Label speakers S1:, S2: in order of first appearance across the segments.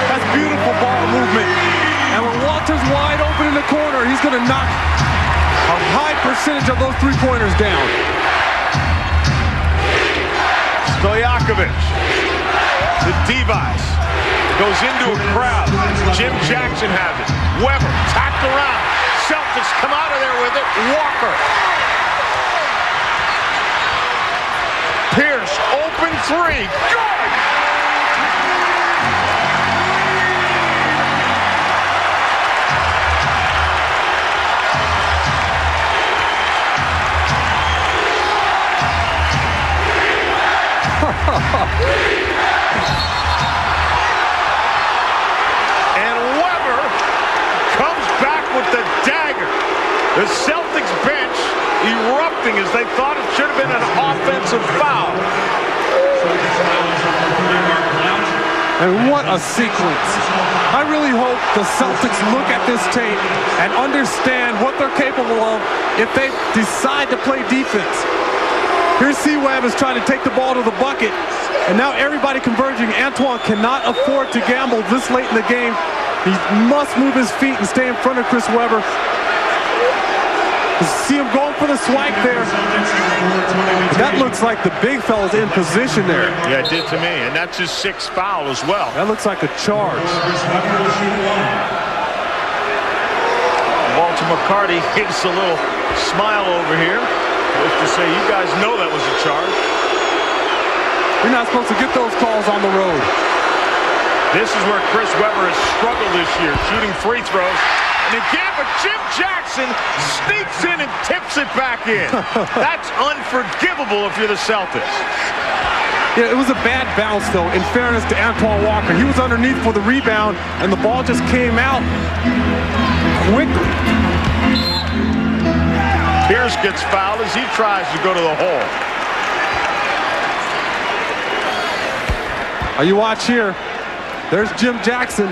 S1: That's beautiful ball movement. And when Walter's wide open in the corner, he's going to knock a high percentage of those three-pointers down.
S2: Stojakovic, the device, goes into a crowd. Jim Jackson has it. Weber tacked around. Celtics come out of there with it. Walker. Pierce, open three. Good! And Weber comes back with the dagger. The Celtics bench erupting as they thought it should have been an offensive foul.
S1: And what a sequence. I really hope the Celtics look at this tape and understand what they're capable of if they decide to play defense. Here's C-Web is trying to take the ball to the bucket, and now everybody converging. Antoine cannot afford to gamble this late in the game. He must move his feet and stay in front of Chris Webber. You see him going for the swipe there. That looks like the big fella's in position there.
S2: Yeah, it did to me, and that's his sixth foul as well.
S1: That looks like a charge.
S2: Walter McCarty hits a little smile over here. To say, you guys know that was a charge.
S1: You're not supposed to get those calls on the road.
S2: This is where Chris Webber has struggled this year, shooting free throws. And again, but Jim Jackson sneaks in and tips it back in. That's unforgivable if you're the Celtics.
S1: Yeah, it was a bad bounce, though, in fairness to Antoine Walker. He was underneath for the rebound, and the ball just came out quickly.
S2: Pierce gets fouled as he tries to go to the hole.
S1: You watch here. There's Jim Jackson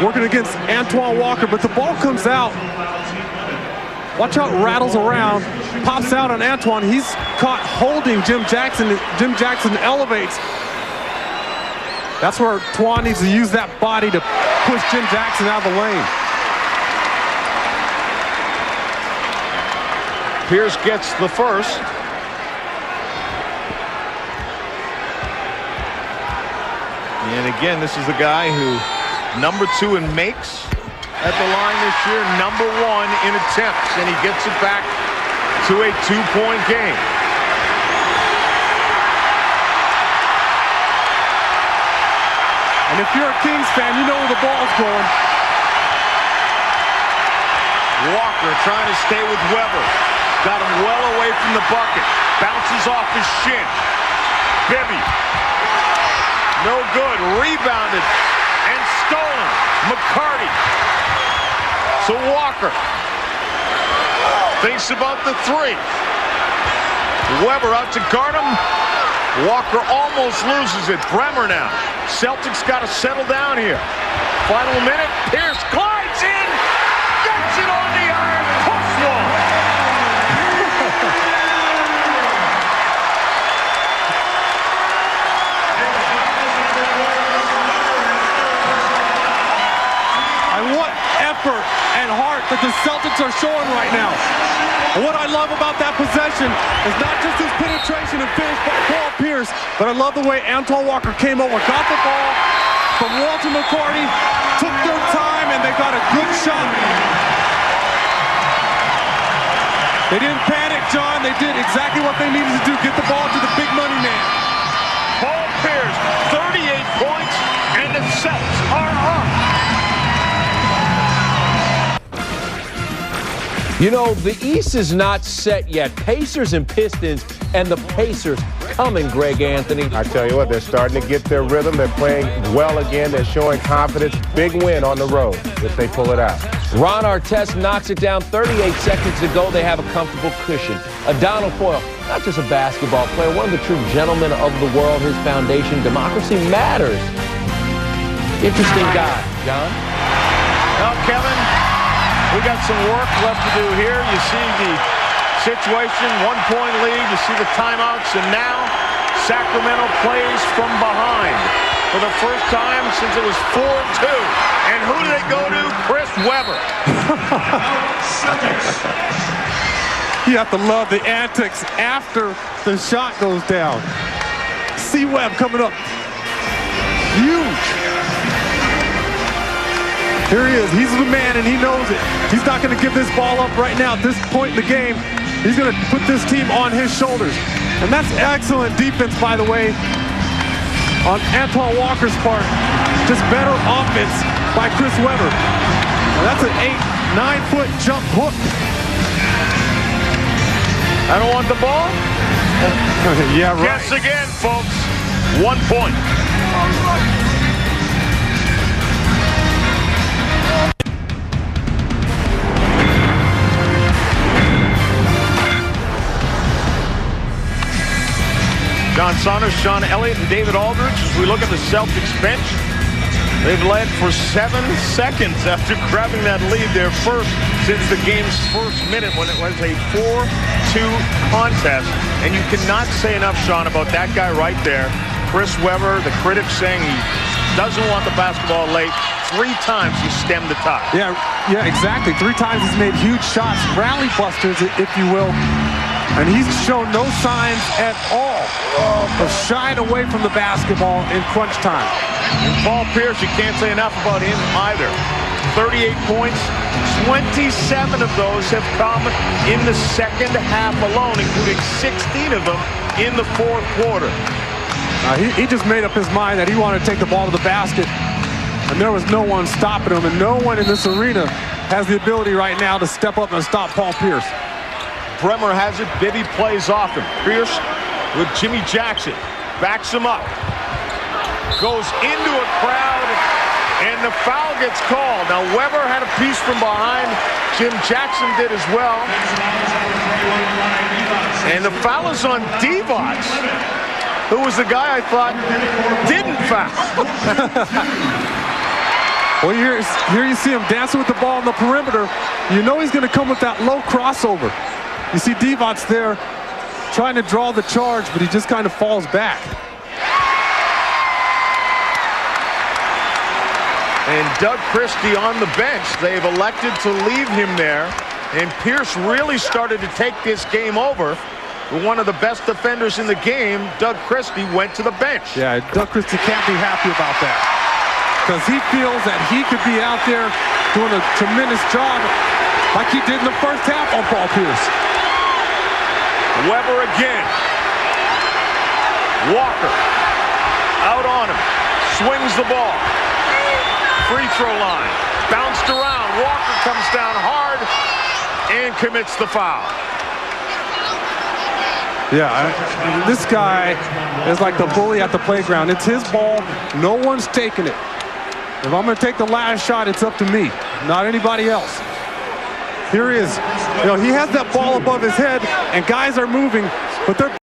S1: working against Antoine Walker, but the ball comes out. Watch how it rattles around. Pops out on Antoine. He's caught holding Jim Jackson. Jim Jackson elevates. That's where Twan needs to use that body to push Jim Jackson out of the lane.
S2: Pierce gets the first. And again, this is the guy who #2 in makes at the line this year, #1 in attempts, and he gets it back to a 2-point game.
S1: And if you're a Kings fan, you know where the ball's going.
S2: Walker trying to stay with Weber. Got him well away from the bucket. Bounces off his shin. Bibby. No good. Rebounded and stolen. McCarty. So Walker thinks about the three. Weber out to guard him. Walker almost loses it. Bremer now. Celtics got to settle down here. Final minute. Pierce glides in. Gets it on the iron. Push wall.
S1: What effort and heart that the Celtics are showing right now. And what I love about that possession is not just his penetration and finish by Paul Pierce, but I love the way Antoine Walker came over, got the ball from Walter McCarty, took their time, and they got a good shot. They didn't panic, John. They did exactly what they needed to do, get the ball to the big money man.
S2: Paul Pierce, 38 points, and the Celtics are up.
S3: You know, the East is not set yet. Pacers and Pistons, and the Pacers coming, Greg Anthony.
S4: I tell you what, they're starting to get their rhythm. They're playing well again. They're showing confidence. Big win on the road if they pull it out.
S3: Ron Artest knocks it down 38 seconds to go. They have a comfortable cushion. Adonal Foyle, not just a basketball player, one of the true gentlemen of the world. His foundation, Democracy Matters. Interesting guy. John?
S2: Well, Kevin, we got some work left to do here. You see the situation, 1-point lead. You see the timeouts, and now Sacramento plays from behind. for the first time since it was 4-2. And who do they go to? Chris Webber.
S1: You have to love the antics after the shot goes down. See Webb coming up. Huge. Here he is. He's the man, and he knows it. He's not going to give this ball up right now at this point in the game. He's going to put this team on his shoulders. And that's excellent defense, by the way, on Antoine Walker's part. Just better offense by Chris Webber. Now that's an 8-9-foot jump hook.
S2: I don't want the ball.
S1: Yeah, right.
S2: Guess again, folks. 1 point. John Saunders, Sean Elliott, and David Aldridge. As we look at the Celtics bench, they've led for 7 seconds after grabbing that lead, their first since the game's first minute when it was a 4-2 contest. And you cannot say enough, Sean, about that guy right there, Chris Webber. The critics saying he doesn't want the basketball late. 3 times he stemmed the tide.
S1: Yeah, exactly. 3 times he's made huge shots, rally busters, if you will. And he's shown no signs at all of shying away from the basketball in crunch time.
S2: And Paul Pierce, you can't say enough about him either. 38 points, 27 of those have come in the second half alone, including 16 of them in the fourth quarter.
S1: He just made up his mind that he wanted to take the ball to the basket, and there was no one stopping him, and no one in this arena has the ability right now to step up and stop Paul Pierce.
S2: Bremer has it. Bibby plays off him. Pierce with Jimmy Jackson. Backs him up. Goes into a crowd, and the foul gets called. Now, Webber had a piece from behind. Jim Jackson did as well. And the foul is on Divac, who was the guy I thought didn't foul.
S1: Well, here you see him dancing with the ball on the perimeter. You know he's going to come with that low crossover. You see Divac there trying to draw the charge, but he just kind of falls back.
S2: And Doug Christie on the bench. They've elected to leave him there. And Pierce really started to take this game over. One of the best defenders in the game, Doug Christie, went to the bench.
S1: Yeah, Doug Christie can't be happy about that, because he feels that he could be out there doing a tremendous job like he did in the first half on Paul Pierce.
S2: Webber again. Walker out on him. Swings the ball. Free throw line. Bounced around. Walker comes down hard and commits the foul.
S1: Yeah, this guy is like the bully at the playground. It's his ball. No one's taking it. If I'm going to take the last shot, it's up to me, not anybody else. Here he is. You know, he has that ball above his head, and guys are moving, but they're